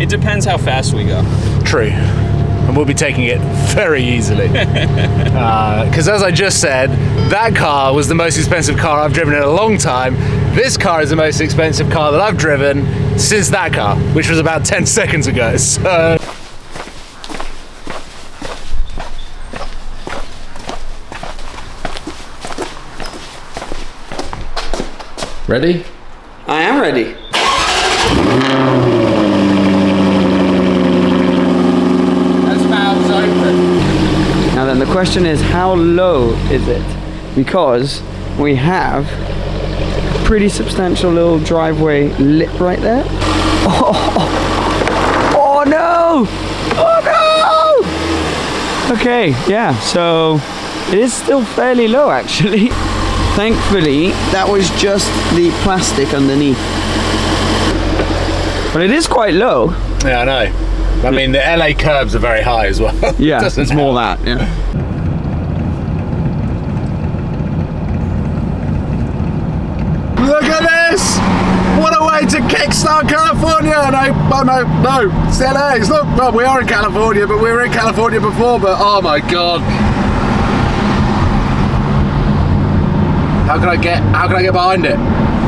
It depends how fast we go. True. And we'll be taking it very easily. Because as I just said, that car was the most expensive car I've driven in a long time. This car is the most expensive car that I've driven since that car, which was about 10 seconds ago. So... Ready? I am ready. That's valves open. Now then, the question is, how low is it? Because we have a pretty substantial little driveway lip right there. Oh no! Oh no! Okay, yeah, so it is still fairly low actually. Thankfully, that was just the plastic underneath. But it is quite low. Yeah, I know. I mean, the LA curbs are very high as well. Yeah, it's more that, yeah. Look at this! What a way to kickstart California! No, it's LA. Look, well, we are in California, but we were in California before, but oh my God. How can I get behind it?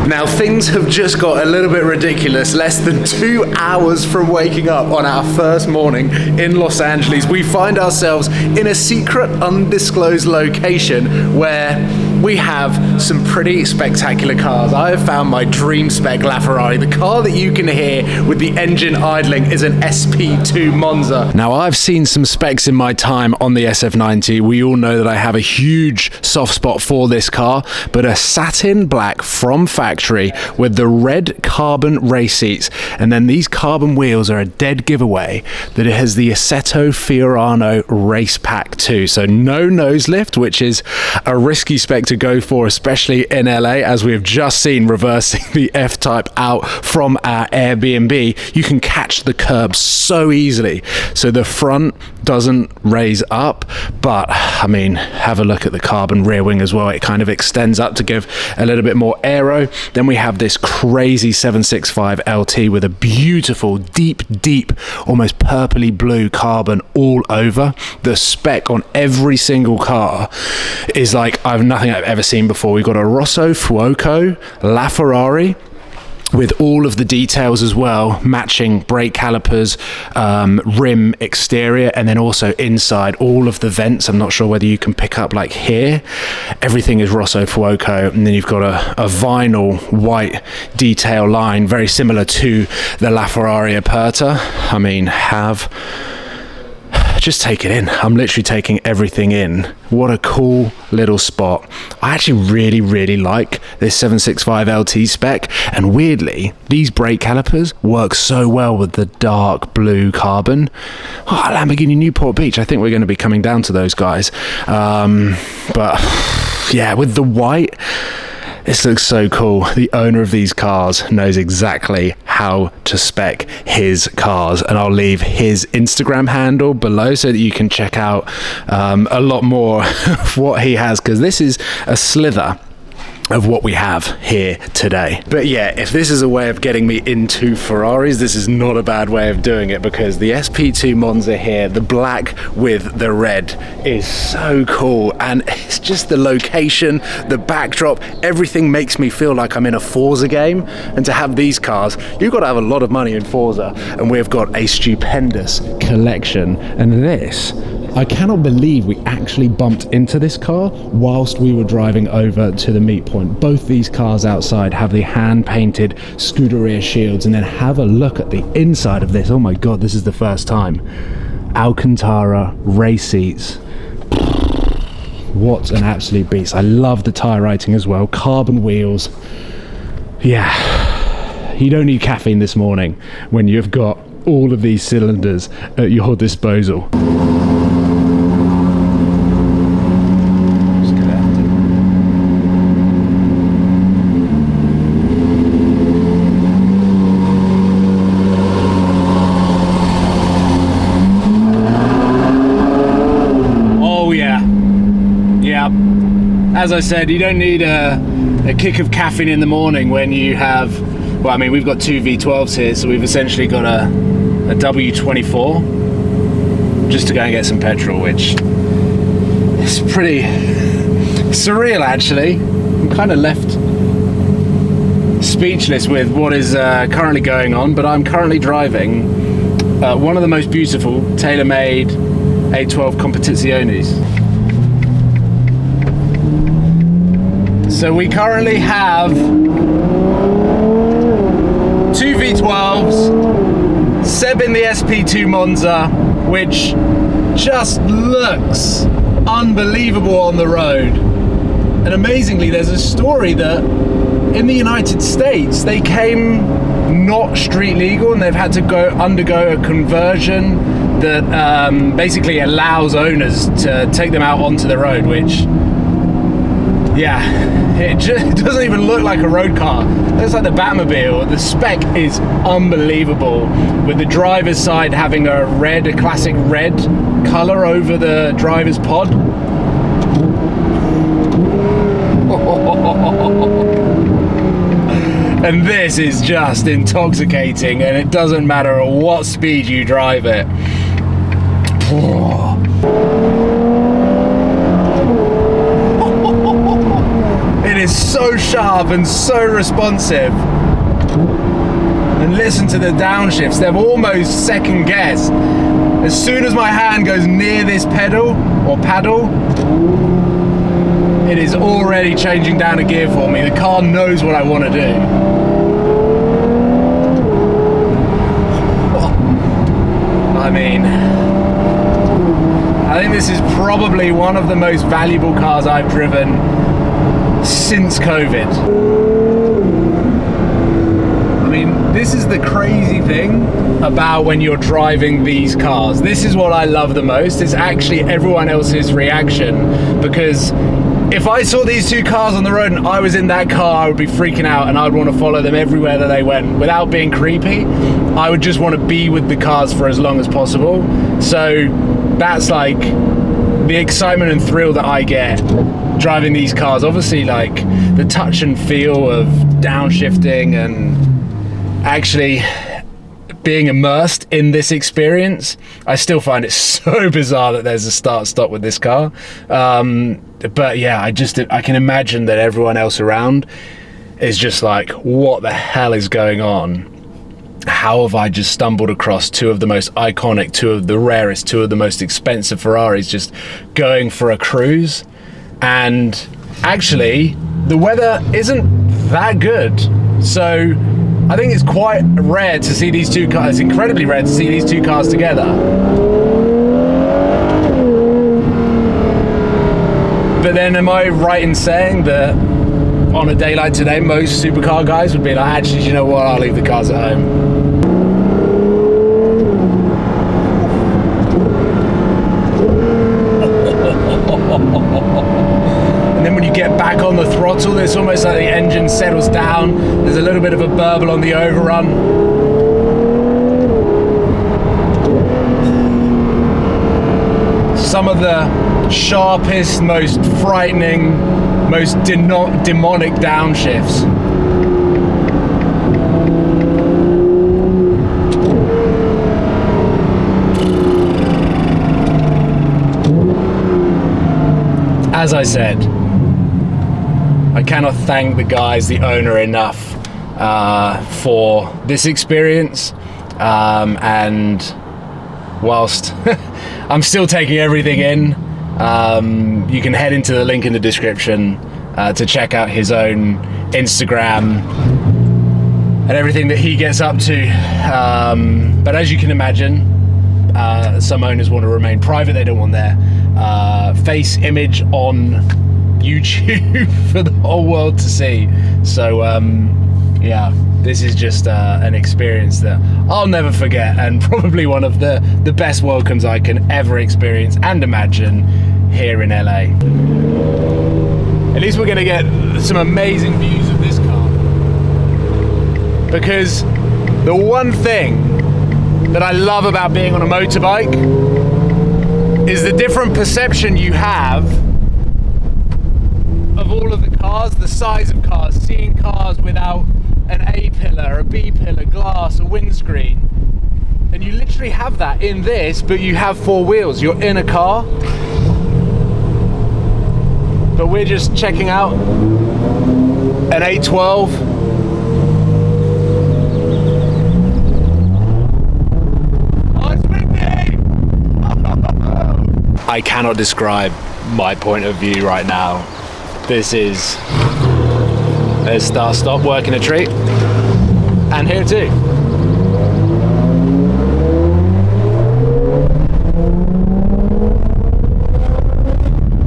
Now things have just got a little bit ridiculous. Less than 2 hours from waking up on our first morning in Los Angeles, we find ourselves in a secret, undisclosed location where we have some pretty spectacular cars. I have found my dream spec LaFerrari. The car that you can hear with the engine idling is an SP2 Monza. Now I've seen some specs in my time on the SF90. We all know that I have a huge soft spot for this car, but a satin black from factory with the red carbon race seats, and then these carbon wheels are a dead giveaway that it has the Assetto Fiorano race pack too. So no nose lift, which is a risky spec to go for, especially in LA, as we have just seen reversing the F-Type out from our Airbnb. You can catch the curb so easily. So the front doesn't raise up, but I mean, have a look at the carbon rear wing as well. It kind of extends up to give a little bit more aero. Then we have this crazy 765 LT with a beautiful deep almost purpley blue carbon all over. The spec on every single car is like nothing I've ever seen before. We've got a Rosso Fuoco LaFerrari with all of the details as well, matching brake calipers, rim exterior, and then also inside all of the vents. I'm not sure whether you can pick up like here. Everything is Rosso Fuoco, and then you've got a vinyl white detail line, very similar to the LaFerrari Aperta. I mean, just take it in. I'm literally taking everything in. What a cool little spot. I actually really like this 765 LT spec, and weirdly these brake calipers work so well with the dark blue carbon. Lamborghini Newport Beach, I think we're going to be coming down to those guys, but yeah, with the white, this looks so cool. The owner of these cars knows exactly how to spec his cars, and I'll leave his Instagram handle below so that you can check out a lot more of what he has, because this is a slither of what we have here today. But yeah, if this is a way of getting me into Ferraris, this is not a bad way of doing it, because the SP2 Monza here, the black with the red, is so cool, and it's just the location, the backdrop, everything makes me feel like I'm in a Forza game. And to have these cars, you've got to have a lot of money in Forza, and we've got a stupendous collection. And this, I cannot believe we actually bumped into this car whilst we were driving over to the meet point. Both these cars outside have the hand-painted Scuderia shields, and then have a look at the inside of this. Oh my God, this is the first time. Alcantara race seats. What an absolute beast. I love the tyre writing as well. Carbon wheels. Yeah, you don't need caffeine this morning when you've got all of these cylinders at your disposal. As I said, you don't need a kick of caffeine in the morning when you have, well, I mean, we've got two V12s here, so we've essentially got a a W24 just to go and get some petrol, which is pretty surreal actually. I'm kind of left speechless with what is currently going on, but I'm currently driving one of the most beautiful tailor-made 812 Competiziones. So we currently have 2 V12s, Seb in the SP2 Monza, which just looks unbelievable on the road. And amazingly, there's a story that in the United States, they came not street legal and they've had to undergo a conversion that basically allows owners to take them out onto the road, which, yeah, it just doesn't even look like a road car. It looks like the Batmobile. The spec is unbelievable, with the driver's side having a classic red color over the driver's pod. And this is just intoxicating, and it doesn't matter at what speed you drive it. It is so sharp and so responsive. And listen to the downshifts, they're almost second guess. As soon as my hand goes near this pedal, it is already changing down a gear for me. The car knows what I want to do. I mean, I think this is probably one of the most valuable cars I've driven since COVID. I mean, this is the crazy thing about when you're driving these cars. This is what I love the most. It's actually everyone else's reaction, because if I saw these two cars on the road and I was in that car, I would be freaking out and I would want to follow them everywhere that they went. Without being creepy, I would just want to be with the cars for as long as possible. So that's like the excitement and thrill that I get driving these cars. Obviously, like the touch and feel of downshifting and actually being immersed in this experience. I still find it so bizarre that there's a start-stop with this car. But yeah, I can imagine that everyone else around is just like, what the hell is going on? How have I just stumbled across two of the most iconic, two of the rarest, two of the most expensive Ferraris just going for a cruise? And actually, the weather isn't that good. So I think it's quite rare to see these two cars, it's incredibly rare to see these two cars together. But then am I right in saying that on a day like today, most supercar guys would be like, actually, you know what, I'll leave the cars at home. And then when you get back on the throttle, it's almost like the engine settles down. There's a little bit of a burble on the overrun. Some of the sharpest, most frightening, most demonic downshifts. As I said, I cannot thank the guys, the owner, enough for this experience. And whilst I'm still taking everything in, you can head into the link in the description to check out his own Instagram and everything that he gets up to. But as you can imagine, some owners want to remain private. They don't want their face image on YouTube for the whole world to see. So yeah, this is just an experience that I'll never forget, and probably one of the best welcomes I can ever experience and imagine here in LA. At least we're going to get some amazing views of this car, because the one thing that I love about being on a motorbike is the different perception you have of all of the cars, the size of cars, seeing cars without an A pillar, a B pillar, glass, a windscreen, and you actually have that in this, but you have 4 wheels. You're in a car. But we're just checking out an 812. Oh, it's windy! I cannot describe my point of view right now. This is, there's start, stop, working a treat. And here too.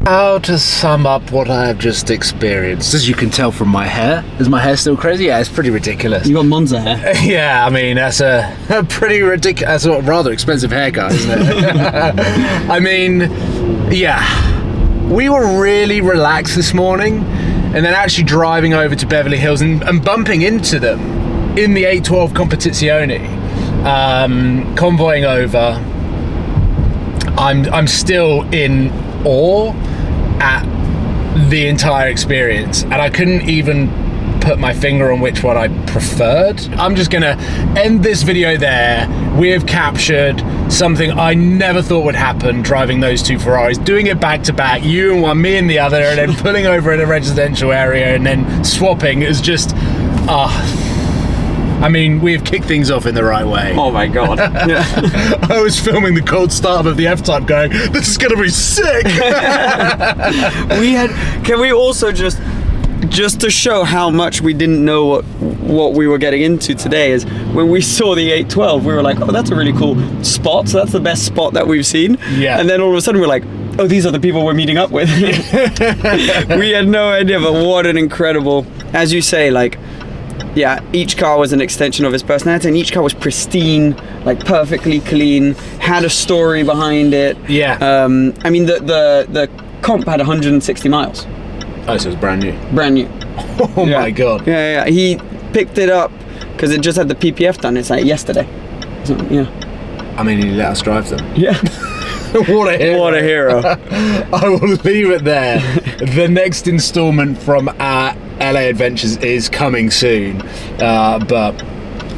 How to sum up what I have just experienced? As you can tell from my hair, is my hair still crazy? Yeah, it's pretty ridiculous. You got Monza hair. Yeah, I mean, that's a pretty ridiculous, that's a rather expensive haircut, isn't it? I mean, yeah. We were really relaxed this morning, and then actually driving over to Beverly Hills and bumping into them in the 812 Competizione, convoying over. I'm still in awe at the entire experience, and I couldn't even put my finger on which one I preferred. I'm just gonna end this video there. We have captured something I never thought would happen, driving those 2 Ferraris, doing it back to back, you in one, me in the other, and then pulling over in a residential area and then swapping is just I mean, we have kicked things off in the right way. Oh my god. Yeah. I was filming the cold start of the F-Type going, this is gonna be sick! Can we also just to show how much we didn't know what we were getting into today, is when we saw the 812, we were like, oh, that's a really cool spot, so that's the best spot that we've seen. Yeah. And then all of a sudden we're like, oh, these are the people we're meeting up with. We had no idea, but what an incredible, as you say, like, yeah, each car was an extension of his personality, and each car was pristine, like perfectly clean, had a story behind it. Yeah. I mean, the comp had 160 miles. Oh, so it's brand new. Brand new. Oh yeah. my god. Yeah. He picked it up because it just had the PPF done. It's like yesterday. So, yeah. I mean, he let us drive them. Yeah. What a hero. What a hero. I will leave it there. The next installment from our LA Adventures is coming soon. But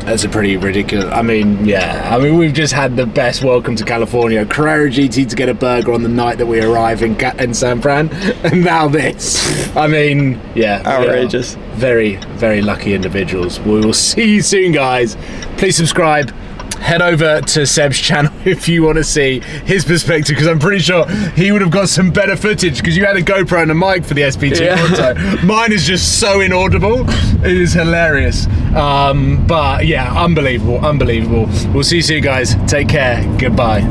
that's a pretty ridiculous, I mean, yeah. I mean, we've just had the best welcome to California. Carrera GT to get a burger on the night that we arrive in San Fran. And now this. I mean, yeah. Outrageous. Very, very lucky individuals. We will see you soon, guys. Please subscribe. Head over to Seb's channel if you want to see his perspective, because I'm pretty sure he would have got some better footage, because you had a GoPro and a mic for the SP2 Auto. Mine is just so inaudible. It is hilarious. But yeah, unbelievable. We'll see you soon, guys. Take care. Goodbye.